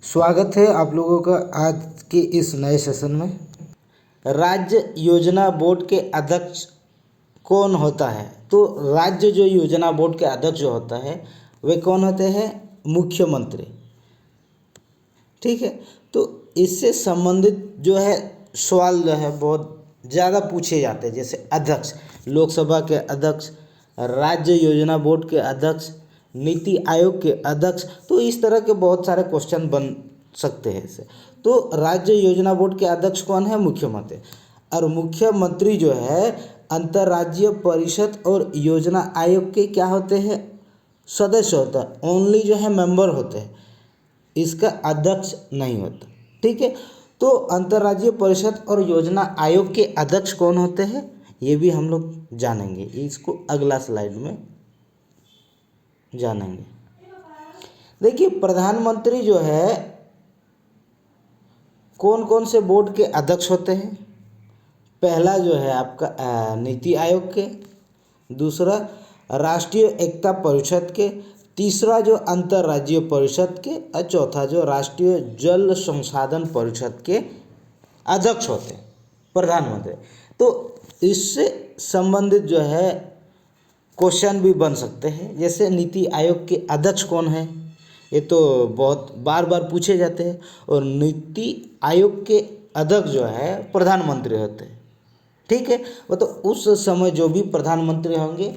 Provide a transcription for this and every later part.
स्वागत है आप लोगों का आज के इस नए सेशन में। राज्य योजना बोर्ड के अध्यक्ष कौन होता है? तो राज्य जो योजना बोर्ड के अध्यक्ष जो होता है वे कौन होते हैं? मुख्यमंत्री। ठीक है, तो इससे संबंधित जो है सवाल जो है बहुत ज़्यादा पूछे जाते हैं, जैसे अध्यक्ष, लोकसभा के अध्यक्ष, राज्य योजना बोर्ड के अध्यक्ष, नीति आयोग के अध्यक्ष। तो इस तरह के बहुत सारे क्वेश्चन बन सकते हैं इससे। तो राज्य योजना बोर्ड के अध्यक्ष कौन है? मुख्यमंत्री। और मुख्यमंत्री जो है अंतर्राज्यीय परिषद और योजना आयोग के क्या होते हैं? सदस्य होता है, ओनली जो है मेंबर होते हैं, इसका अध्यक्ष नहीं होता। ठीक है, तो अंतर्राज्यीय परिषद और योजना आयोग के अध्यक्ष कौन होते हैं ये भी हम लोग जानेंगे, इसको अगला स्लाइड में जानेंगे। देखिए, प्रधानमंत्री जो है कौन कौन से बोर्ड के अध्यक्ष होते हैं? पहला जो है आपका नीति आयोग के, दूसरा राष्ट्रीय एकता परिषद के, तीसरा जो अंतर्राज्यीय परिषद के, और चौथा जो राष्ट्रीय जल संसाधन परिषद के अध्यक्ष होते हैं प्रधानमंत्री। तो इससे संबंधित जो है क्वेश्चन भी बन सकते हैं, जैसे नीति आयोग के अध्यक्ष कौन है, ये तो बहुत बार बार पूछे जाते हैं। और नीति आयोग के अध्यक्ष जो है प्रधानमंत्री होते हैं। ठीक है, वो तो उस समय जो भी प्रधानमंत्री होंगे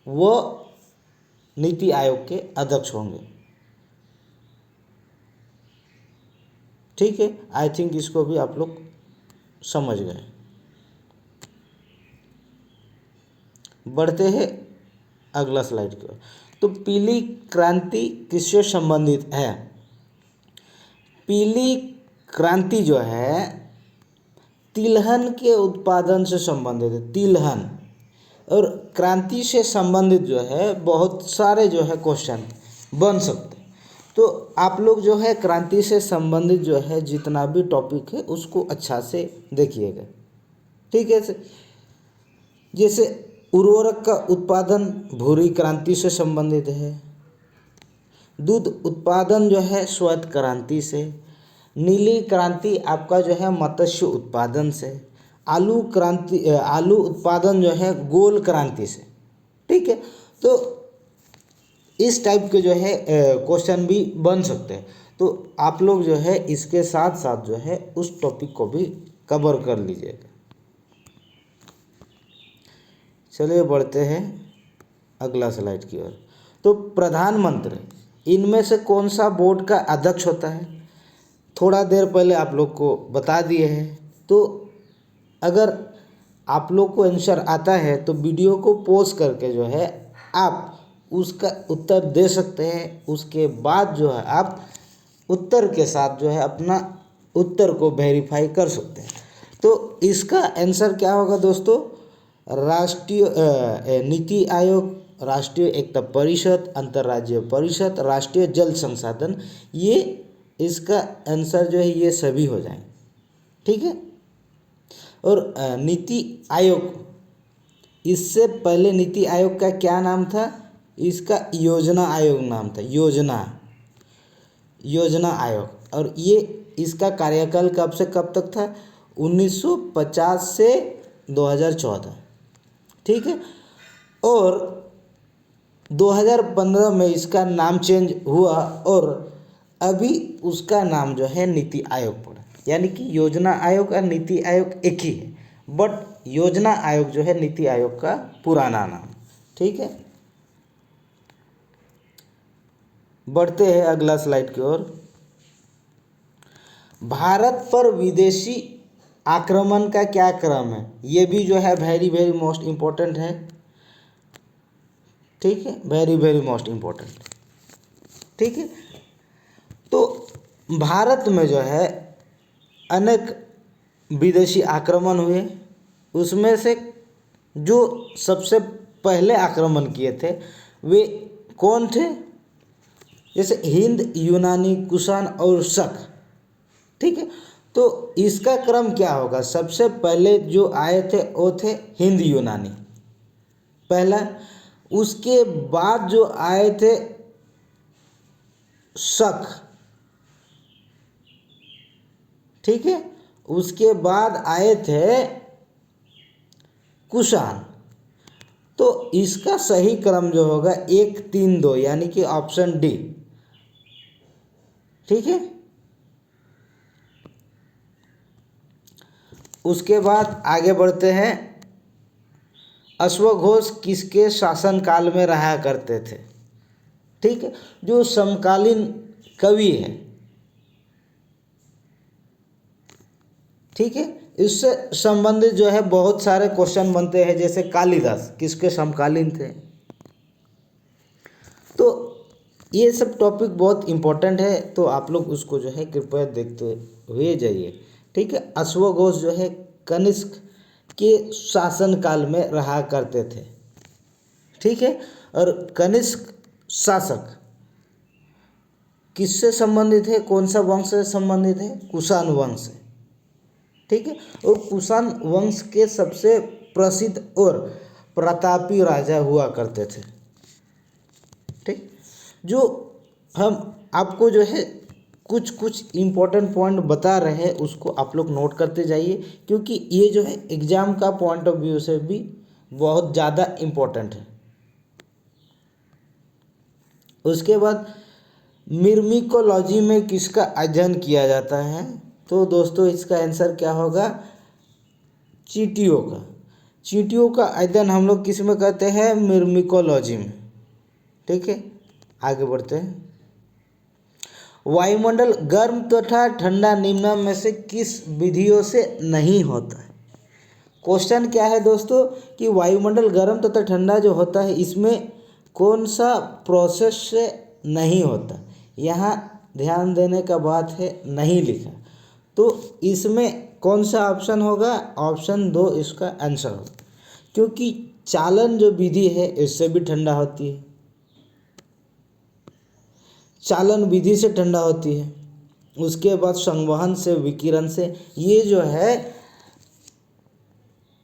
वो नीति आयोग के अध्यक्ष होंगे। ठीक है, आई थिंक इसको भी आप लोग समझ गए। बढ़ते हैं अगला स्लाइड की ओर। तो पीली क्रांति किससे संबंधित है? पीली क्रांति जो है तिलहन के उत्पादन से संबंधित है। तिलहन और क्रांति से संबंधित जो है बहुत सारे जो है क्वेश्चन बन सकते हैं। तो आप लोग जो है क्रांति से संबंधित जो है जितना भी टॉपिक है उसको अच्छा से देखिएगा। ठीक है, जैसे उर्वरक का उत्पादन भूरी क्रांति से संबंधित है, दूध उत्पादन जो है श्वेत क्रांति से, नीली क्रांति आपका जो है मत्स्य उत्पादन से, आलू उत्पादन जो है गोल क्रांति से। ठीक है, तो इस टाइप के जो है क्वेश्चन भी बन सकते हैं। तो आप लोग जो है इसके साथ साथ जो है उस टॉपिक को भी कवर कर लीजिएगा। चलिए बढ़ते हैं अगला स्लाइड की ओर। तो प्रधानमंत्री इनमें से कौन सा बोर्ड का अध्यक्ष होता है? थोड़ा देर पहले आप लोग को बता दिए हैं। तो अगर आप लोग को आंसर आता है तो वीडियो को पॉज करके जो है आप उसका उत्तर दे सकते हैं। उसके बाद जो है आप उत्तर के साथ जो है अपना उत्तर को वेरीफाई कर सकते हैं। तो इसका आंसर क्या होगा दोस्तों? राष्ट्रीय नीति आयोग, राष्ट्रीय एकता परिषद, अंतर्राज्यीय परिषद, राष्ट्रीय जल संसाधन, ये इसका आंसर जो है ये सभी हो जाएंगे। ठीक है, और नीति आयोग, इससे पहले नीति आयोग का क्या नाम था? इसका योजना आयोग नाम था, योजना आयोग। और ये इसका कार्यकाल कब से कब तक था? 1950 से 2014। ठीक है, और 2015 में इसका नाम चेंज हुआ और अभी उसका नाम जो है नीति आयोग पड़ा। यानी कि योजना आयोग और नीति आयोग एक ही है, बट योजना आयोग जो है नीति आयोग का पुराना नाम। ठीक है, बढ़ते हैं अगला स्लाइड की ओर। भारत पर विदेशी आक्रमण का क्या क्रम है? ये भी जो है वेरी वेरी मोस्ट इम्पोर्टेंट है। ठीक है, वेरी वेरी मोस्ट इम्पोर्टेंट। ठीक है, तो भारत में जो है अनेक विदेशी आक्रमण हुए, उसमें से जो सबसे पहले आक्रमण किए थे वे कौन थे? जैसे हिंद, यूनानी, कुषाण और शक। ठीक है, तो इसका क्रम क्या होगा? सबसे पहले जो आए थे वो थे हिंद यूनानी पहला, उसके बाद जो आए थे शक, ठीक है। उसके बाद आए थे कुषाण। तो इसका सही क्रम जो होगा 1, 3, 2 यानी कि ऑप्शन डी। ठीक है। उसके बाद आगे बढ़ते हैं। अश्वघोष किसके शासनकाल में रहा करते थे? ठीक है। जो समकालीन कवि है, ठीक है, इससे संबंधित जो है बहुत सारे क्वेश्चन बनते हैं। जैसे कालिदास किसके समकालीन थे? तो ये सब टॉपिक बहुत इम्पोर्टेंट है, तो आप लोग उसको जो है कृपया देखते हुए जाइए। ठीक है। अश्वघोष जो है कनिष्क के शासनकाल में रहा करते थे। ठीक है। और कनिष्क शासक किससे संबंधित है? कौन सा वंश से संबंधित है? कुषाण वंश से। ठीक है। और कुषाण वंश के सबसे प्रसिद्ध और प्रतापी राजा हुआ करते थे। ठीक। जो हम आपको जो है कुछ कुछ इम्पोर्टेंट पॉइंट बता रहे हैं, उसको आप लोग नोट करते जाइए, क्योंकि ये जो है एग्ज़ाम का पॉइंट ऑफ व्यू से भी बहुत ज़्यादा इम्पोर्टेंट है। उसके बाद मिर्मिकोलॉजी में किसका अध्ययन किया जाता है? तो दोस्तों इसका आंसर क्या होगा? चींटियों का। चींटियों का अध्ययन हम लोग किस में करते हैं? मिर्मिकोलॉजी में। ठीक है। आगे बढ़ते हैं। वायुमंडल गर्म तथा ठंडा निम्न में से किस विधियों से नहीं होता है? क्वेश्चन क्या है दोस्तों कि वायुमंडल गर्म तथा ठंडा जो होता है, इसमें कौन सा प्रोसेस से नहीं होता? यहाँ ध्यान देने का बात है, नहीं लिखा। तो इसमें कौन सा ऑप्शन होगा? ऑप्शन 2 इसका आंसर होगा, क्योंकि चालन जो विधि है इससे भी ठंडा होती है। चालन विधि से ठंडा होती है। उसके बाद संवहन से, विकिरण से, ये जो है,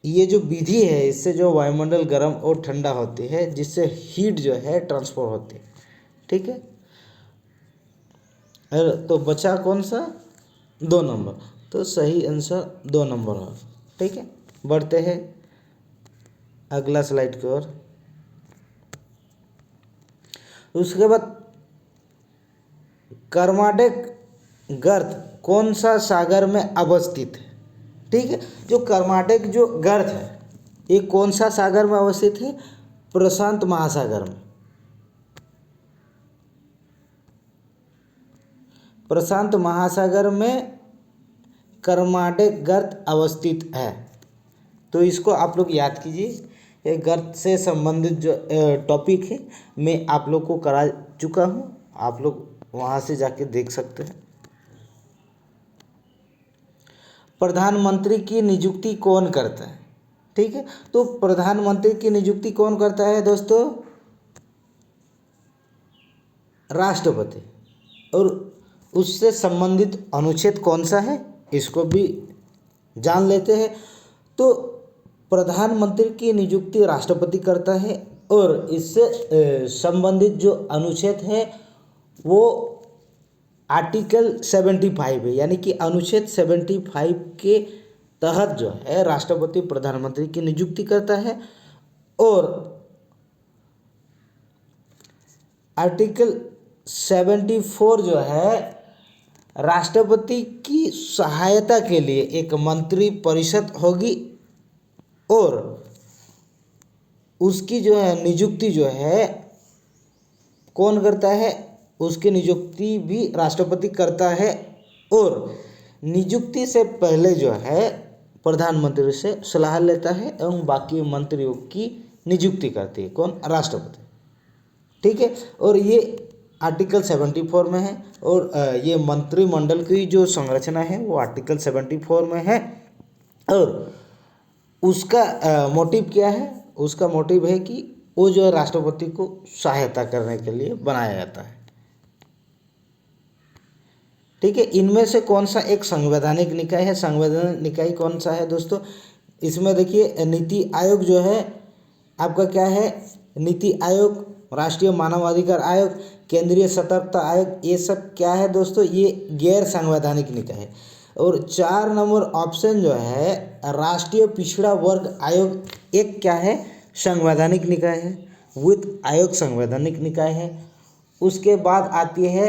ये जो विधि है, इससे जो वायुमंडल गर्म और ठंडा होती है, जिससे हीट जो है ट्रांसफर होती है। ठीक है। तो बचा कौन सा? 2 नंबर। तो सही आंसर 2 नंबर होगा। ठीक है। बढ़ते हैं अगला स्लाइड की ओर। उसके बाद कर्माडेक गर्त कौन सा सागर में अवस्थित है? ठीक है। जो कर्माडेक जो गर्त है, ये कौन सा सागर में अवस्थित है? प्रशांत महासागर में। प्रशांत महासागर में कर्माडेक गर्त अवस्थित है। तो इसको आप लोग याद कीजिए। ये गर्त से संबंधित जो टॉपिक है, मैं आप लोग को करा चुका हूँ, आप लोग वहाँ से जाके देख सकते हैं। प्रधानमंत्री की नियुक्ति कौन करता है? ठीक है। तो प्रधानमंत्री की नियुक्ति कौन करता है दोस्तों? राष्ट्रपति। और उससे संबंधित अनुच्छेद कौन सा है, इसको भी जान लेते हैं। तो प्रधानमंत्री की नियुक्ति राष्ट्रपति करता है, और इससे संबंधित जो अनुच्छेद है वो आर्टिकल 75 है, यानी कि अनुच्छेद 75 के तहत जो है राष्ट्रपति प्रधानमंत्री की नियुक्ति करता है। और आर्टिकल 74 जो है राष्ट्रपति की सहायता के लिए एक मंत्री परिषद होगी, और उसकी जो है नियुक्ति जो है कौन करता है? उसकी नियुक्ति भी राष्ट्रपति करता है। और नियुक्ति से पहले जो है प्रधानमंत्री से सलाह लेता है एवं बाकी मंत्रियों की नियुक्ति करती है कौन? राष्ट्रपति। ठीक है। और ये आर्टिकल 74 में है, और ये मंत्रिमंडल की जो संरचना है वो आर्टिकल 74 में है। और उसका मोटिव क्या है? उसका मोटिव है कि वो जो है राष्ट्रपति को सहायता करने के लिए बनाया जाता है। ठीक है। इनमें से कौन सा एक संवैधानिक निकाय है? संवैधानिक निकाय कौन सा है दोस्तों? इसमें देखिए नीति आयोग जो है आपका क्या है? नीति आयोग, राष्ट्रीय मानवाधिकार आयोग, केंद्रीय सतर्कता आयोग, ये सब क्या है दोस्तों? ये गैर संवैधानिक निकाय है। और 4 नंबर ऑप्शन जो है राष्ट्रीय पिछड़ा वर्ग आयोग एक क्या है, संवैधानिक निकाय है, वित्त आयोग संवैधानिक निकाय है। उसके बाद आती है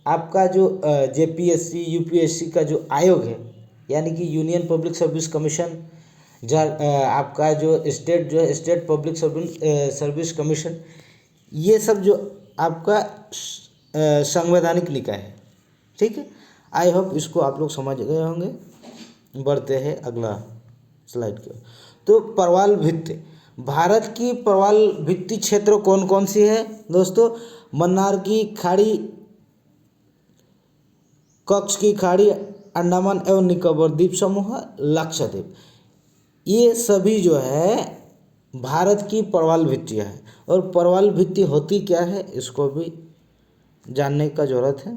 आपका जो जेपीएससी यूपीएससी का जो आयोग है, यानी कि यूनियन पब्लिक सर्विस कमीशन, आपका जो है स्टेट पब्लिक सर्विस कमीशन, ये सब जो आपका संवैधानिक निकाय है। ठीक है, आई होप इसको आप लोग समझ गए होंगे। बढ़ते हैं अगला स्लाइड की ओर। तो प्रवाल भित्ति, भारत की प्रवाल भित्ति क्षेत्र कौन कौन सी है दोस्तों? मन्नार की खाड़ी, कच्छ की खाड़ी, अंडमान एवं निकोबार द्वीप समूह, लक्षद्वीप, ये सभी जो है भारत की प्रवाल भित्तियाँ हैं। और प्रवाल भित्ति होती क्या है, इसको भी जानने का जरूरत है।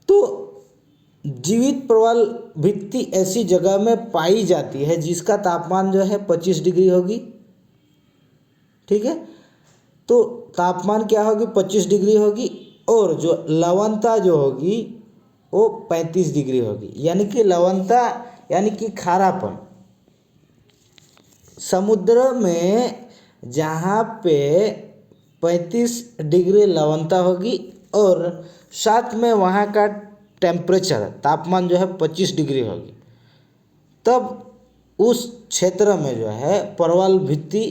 तो जीवित प्रवाल भित्ति ऐसी जगह में पाई जाती है जिसका तापमान जो है 25 डिग्री होगी। ठीक है, तो तापमान क्या होगी, 25 डिग्री होगी, और जो लवणता जो होगी वो 35 डिग्री होगी। यानी कि लवणता यानी कि खारापन, समुद्र में जहाँ पे 35 डिग्री लवणता होगी और साथ में वहाँ का टेम्परेचर तापमान जो है 25 डिग्री होगी, तब उस क्षेत्र में जो है प्रवाल भित्ति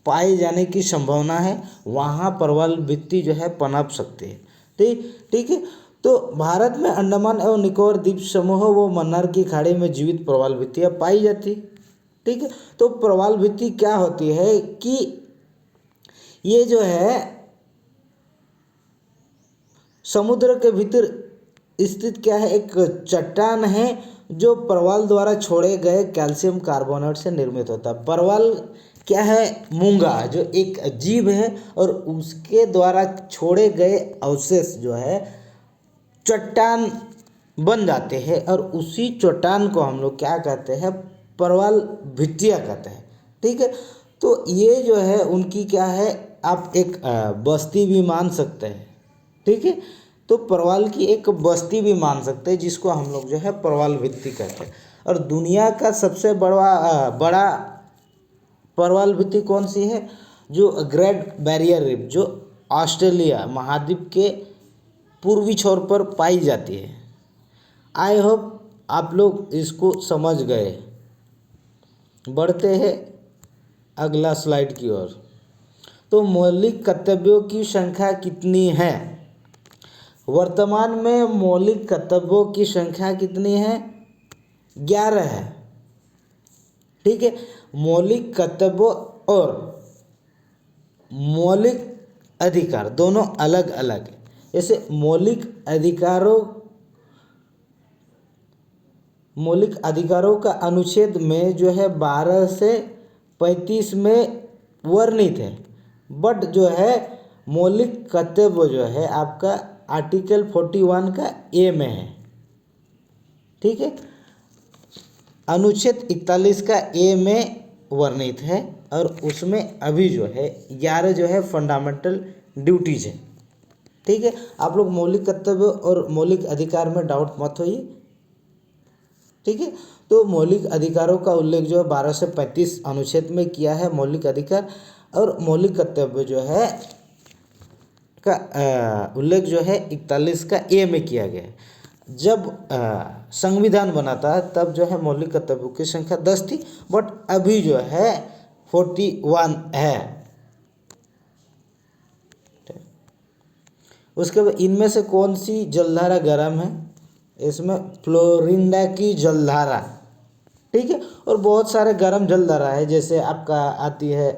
पाए जाने की संभावना है। वहाँ प्रवाल भित्ति जो है पनप सकती है। ठीक है। तो भारत में अंडमान एवं निकोबार द्वीप समूह व मन्नार की खाड़ी में जीवित प्रवाल भित्तियाँ पाई जाती। ठीक है, तो प्रवाल भित्ति क्या होती है कि ये जो है समुद्र के भीतर स्थित क्या है, एक चट्टान है जो प्रवाल द्वारा छोड़े गए कैल्शियम कार्बोनेट से निर्मित होता है। प्रवाल क्या है, मूंगा जो एक जीव है और उसके द्वारा छोड़े गए अवशेष जो है चट्टान बन जाते हैं, और उसी चट्टान को हम लोग क्या कहते हैं, प्रवाल भित्तियाँ कहते हैं। ठीक है, तो ये जो है उनकी क्या है, आप एक बस्ती भी मान सकते हैं। ठीक है, तो प्रवाल की एक बस्ती भी मान सकते हैं जिसको हम लोग जो है प्रवाल भित्ति कहते हैं। और दुनिया का सबसे बड़ा प्रवाल भित्ति कौन सी है, जो ग्रेट बैरियर रीफ, जो ऑस्ट्रेलिया महाद्वीप के पूर्वी छोर पर पाई जाती है। आई होप आप लोग इसको समझ गए। बढ़ते हैं अगला स्लाइड की ओर। तो मौलिक कर्तव्यों की संख्या कितनी है? वर्तमान में मौलिक कर्तव्यों की संख्या कितनी है? 11 है। ठीक है, मौलिक कर्तव्यों और मौलिक अधिकार दोनों अलग अलग है। जैसे मौलिक अधिकारों का अनुच्छेद में जो है 12 से 35 में वर्णित है, बट जो है मौलिक कर्तव्य जो है आपका आर्टिकल 41 का ए में है। ठीक है, अनुच्छेद 41 का ए में वर्णित है, और उसमें अभी जो है 11 जो है फंडामेंटल ड्यूटीज है। ठीक है, आप लोग मौलिक कर्तव्य और मौलिक अधिकार में डाउट मत होइए। ठीक है, तो मौलिक अधिकारों का उल्लेख जो है 12 से 35 अनुच्छेद में किया है मौलिक अधिकार, और मौलिक कर्तव्य जो है का उल्लेख जो है 41 का ए में किया गया है। जब संविधान बना था तब जो है मौलिक कर्तव्यों की संख्या 10 थी, बट अभी जो है 41 है। उसके बाद इनमें से कौन सी जलधारा गर्म है? इसमें फ्लोरिडा की जलधारा। ठीक है, और बहुत सारे गर्म जलधारा है, जैसे आपका आती है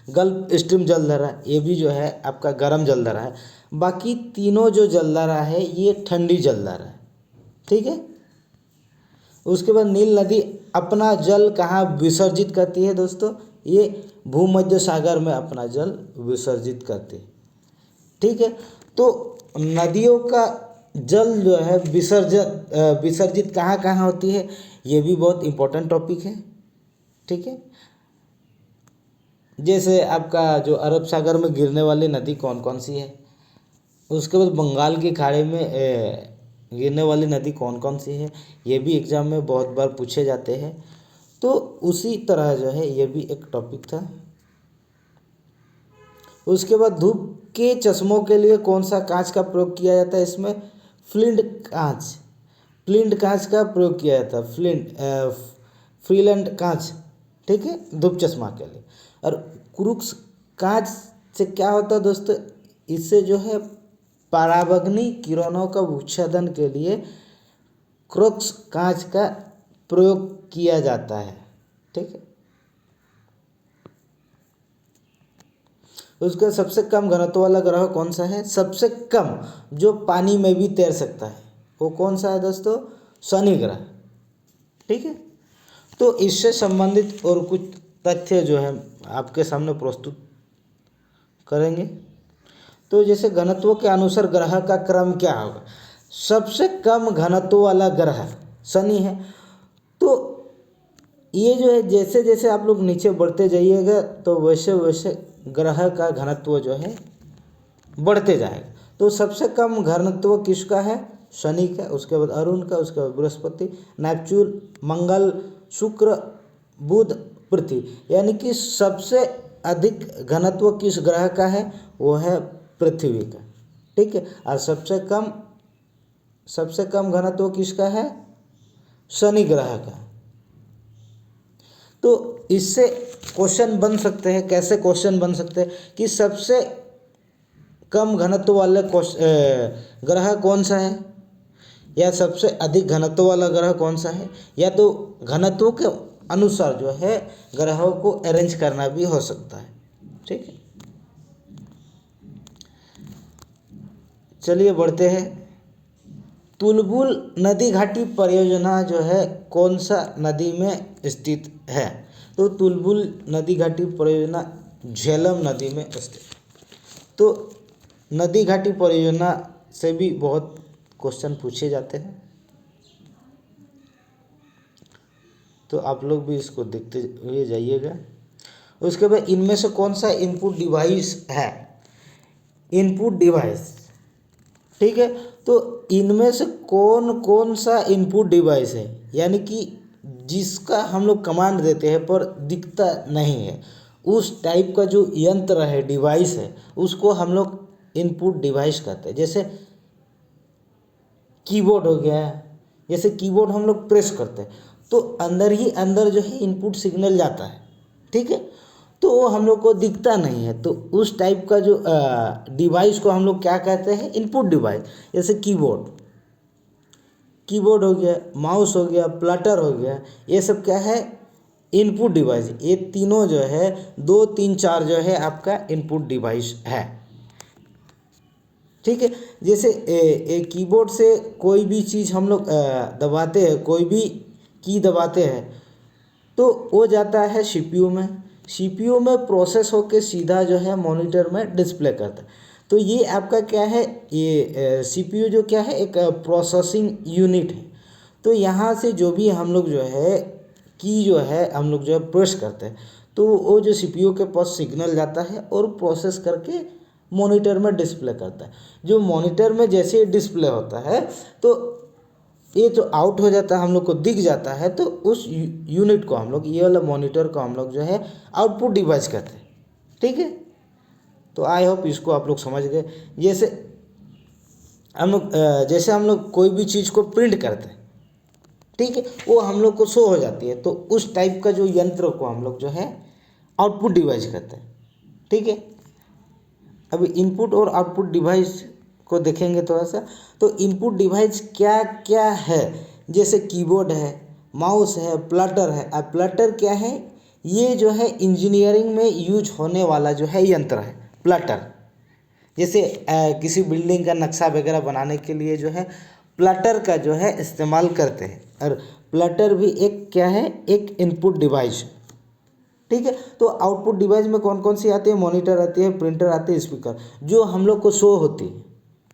गल्फ स्ट्रीम जलधारा, ये भी जो है आपका गर्म जलधारा है। बाकी तीनों जो जलधारा है ये ठंडी जलधारा है। ठीक है, उसके बाद नील नदी अपना जल कहाँ विसर्जित करती है दोस्तों? ये भूमध्य सागर में अपना जल विसर्जित करती है। ठीक है, तो नदियों का जल जो है विसर्जित कहाँ कहाँ होती है, ये भी बहुत इम्पोर्टेंट टॉपिक है। ठीक है, जैसे आपका जो अरब सागर में गिरने वाली नदी कौन कौन सी है, उसके बाद बंगाल की खाड़ी में गिरने वाली नदी कौन कौन सी है, ये भी एग्जाम में बहुत बार पूछे जाते हैं। तो उसी तरह जो है ये भी एक टॉपिक था। उसके बाद धूप के चश्मों के लिए कौन सा कांच का प्रयोग किया जाता है, इसमें फ्लिंट कांच का प्रयोग किया जाता है, फ्रीलैंड कांच, ठीक है, धूप चश्मा के लिए। और क्रूक्स कांच से क्या होता है दोस्तों, इससे जो है पराबैंगनी किरणों का विच्छेदन के लिए क्रूक्स कांच का प्रयोग किया जाता है, ठीक है। उसका सबसे कम घनत्व वाला ग्रह कौन सा है, सबसे कम जो पानी में भी तैर सकता है वो कौन सा है दोस्तों, शनि ग्रह, ठीक है। तो इससे संबंधित और कुछ तथ्य जो है आपके सामने प्रस्तुत करेंगे। तो जैसे घनत्व के अनुसार ग्रह का क्रम क्या होगा, सबसे कम घनत्व वाला ग्रह शनि है। तो ये जो है जैसे जैसे आप लोग नीचे बढ़ते जाइएगा तो वैसे वैसे ग्रह का घनत्व जो है बढ़ते जाएगा। तो सबसे कम घनत्व किसका है, शनि का, उसके बाद अरुण का, उसके बाद बृहस्पति, नेपच्यून, मंगल, शुक्र, बुध, पृथ्वी। यानी कि सबसे अधिक घनत्व किस ग्रह का है, वो है पृथ्वी का, ठीक है। और सबसे कम घनत्व किसका है, शनि ग्रह का। तो इससे क्वेश्चन बन सकते हैं, कैसे क्वेश्चन बन सकते हैं कि सबसे कम घनत्व वाले ग्रह कौन सा है, या सबसे अधिक घनत्व वाला ग्रह कौन सा है, या तो घनत्व के अनुसार जो है ग्रहों को अरेंज करना भी हो सकता है, ठीक है। चलिए बढ़ते हैं। तुलबुल नदी घाटी परियोजना जो है कौन सा नदी में स्थित है, तो तुलबुल नदी घाटी परियोजना झेलम नदी में स्थित। तो नदी घाटी परियोजना से भी बहुत क्वेश्चन पूछे जाते हैं, तो आप लोग भी इसको देखते हुए जाइएगा। उसके बाद इनमें से कौन सा इनपुट डिवाइस है, इनपुट डिवाइस, ठीक है। तो इनमें से कौन कौन सा इनपुट डिवाइस है, यानी कि जिसका हम लोग कमांड देते हैं पर दिखता नहीं है, उस टाइप का जो यंत्र है, डिवाइस है, उसको हम लोग इनपुट डिवाइस कहते हैं। जैसे कीबोर्ड हो गया, जैसे कीबोर्ड हम लोग प्रेस करते हैं तो अंदर ही अंदर जो है इनपुट सिग्नल जाता है, ठीक है। तो वो हम लोग को दिखता नहीं है, तो उस टाइप का जो डिवाइस को हम लोग क्या कहते हैं, इनपुट डिवाइस। जैसे कीबोर्ड हो गया, माउस हो गया, प्लटर हो गया, ये सब क्या है, इनपुट डिवाइस। ये तीनों जो है 2, 3, 4 जो है आपका इनपुट डिवाइस है, ठीक है। जैसे कीबोर्ड से कोई भी चीज़ हम लोग दबाते हैं, कोई भी की दबाते हैं तो वो जाता है सीपीयू में, सीपीयू में प्रोसेस होकर सीधा जो है मॉनिटर में डिस्प्ले करता है। तो ये आपका क्या है, ये सीपीयू जो क्या है, एक प्रोसेसिंग यूनिट है। तो यहाँ से जो भी हम लोग जो है की जो है हम लोग जो है प्रेस करते हैं तो वो जो सीपीयू के पास सिग्नल जाता है और प्रोसेस करके मॉनिटर में डिस्प्ले करता है। जो मॉनिटर में जैसे ही डिस्प्ले होता है तो ये जो आउट हो जाता है, हम लोग को दिख जाता है, तो उस यूनिट को हम लोग, ये वाला मॉनिटर को हम लोग जो है आउटपुट डिवाइस कहते हैं, ठीक है। तो आई होप इसको आप लोग समझ गए। जैसे हम लोग कोई भी चीज़ को प्रिंट करते हैं, ठीक है, वो हम लोग को शो हो जाती है, तो उस टाइप का जो यंत्र को हम लोग जो है आउटपुट डिवाइस कहते हैं, ठीक है। अभी इनपुट और आउटपुट डिवाइस को देखेंगे थोड़ा सा। तो इनपुट डिवाइस क्या क्या है, जैसे कीबोर्ड है, माउस है, प्लटर है। अब प्लटर क्या है, ये जो है इंजीनियरिंग में यूज होने वाला जो है यंत्र है प्लटर। जैसे किसी बिल्डिंग का नक्शा वगैरह बनाने के लिए जो है प्लटर का जो है इस्तेमाल करते हैं, और प्लटर भी एक क्या है, एक इनपुट डिवाइस है, ठीक है। तो आउटपुट डिवाइस में कौन कौन सी आती है, मॉनिटर आती है, प्रिंटर आती है, स्पीकर, जो हम लोग को शो होती है,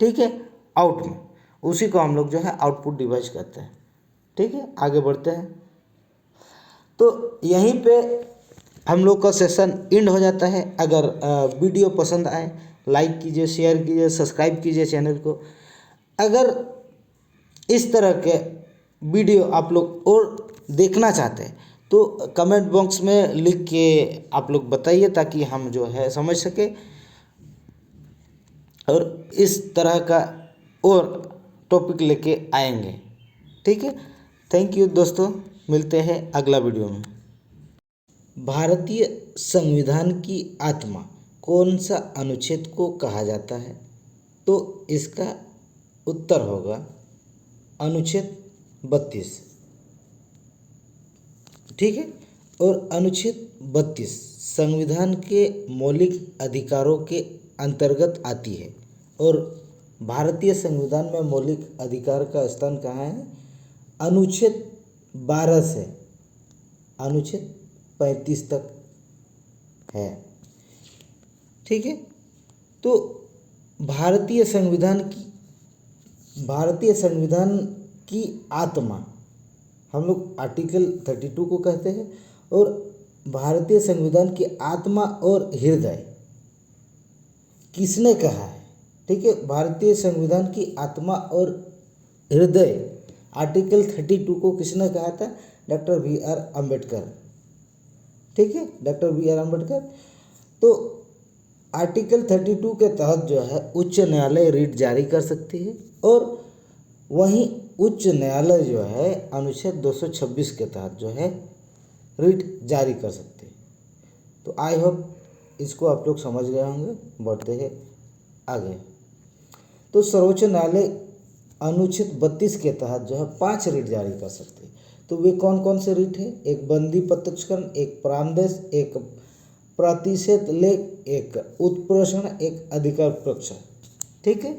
ठीक है, आउट में, उसी को हम लोग जो है आउटपुट डिवाइस कहते हैं, ठीक है। आगे बढ़ते हैं। तो यहीं पे हम लोग का सेशन एंड हो जाता है। अगर वीडियो पसंद आए लाइक कीजिए, शेयर कीजिए, सब्सक्राइब कीजिए चैनल को। अगर इस तरह के वीडियो आप लोग और देखना चाहते हैं तो कमेंट बॉक्स में लिख के आप लोग बताइए, ताकि हम जो है समझ सके और इस तरह का और टॉपिक लेके आएंगे। ठीक है, थैंक यू दोस्तों, मिलते हैं अगला वीडियो में। भारतीय संविधान की आत्मा कौन सा अनुच्छेद को कहा जाता है? तो इसका उत्तर होगा अनुच्छेद 32। ठीक है, और अनुच्छेद 32 संविधान के मौलिक अधिकारों के अंतर्गत आती है। और भारतीय संविधान में मौलिक अधिकार का स्थान कहाँ है? अनुच्छेद 12 से अनुच्छेद 35 तक है। ठीक है, तो भारतीय संविधान की आत्मा हम लोग आर्टिकल 32 को कहते हैं। और भारतीय संविधान की आत्मा और हृदय किसने कहा है? ठीक है, भारतीय संविधान की आत्मा और हृदय आर्टिकल 32 को किसने कहा था? Doctor B R. अम्बेडकर। ठीक है, डॉक्टर बी.आर. अम्बेडकर। तो आर्टिकल 32 के तहत जो है उच्च न्यायालय रिट जारी कर सकती है, और वहीं उच्च न्यायालय जो है अनुच्छेद 226 के तहत जो है रिट जारी कर सकते हैं। तो आई होप इसको आप लोग समझ गए होंगे। बढ़ते हैं आगे। तो सर्वोच्च न्यायालय अनुच्छेद 32 के तहत जो है 5 रिट जारी कर सकते हैं। तो वे कौन कौन से रिट है? एक बंदी प्रत्यक्षकरण, एक प्रामदेश, एक प्रतिषेध लेख, एक उत्प्रेषण, एक अधिकार परीक्षा। ठीक है।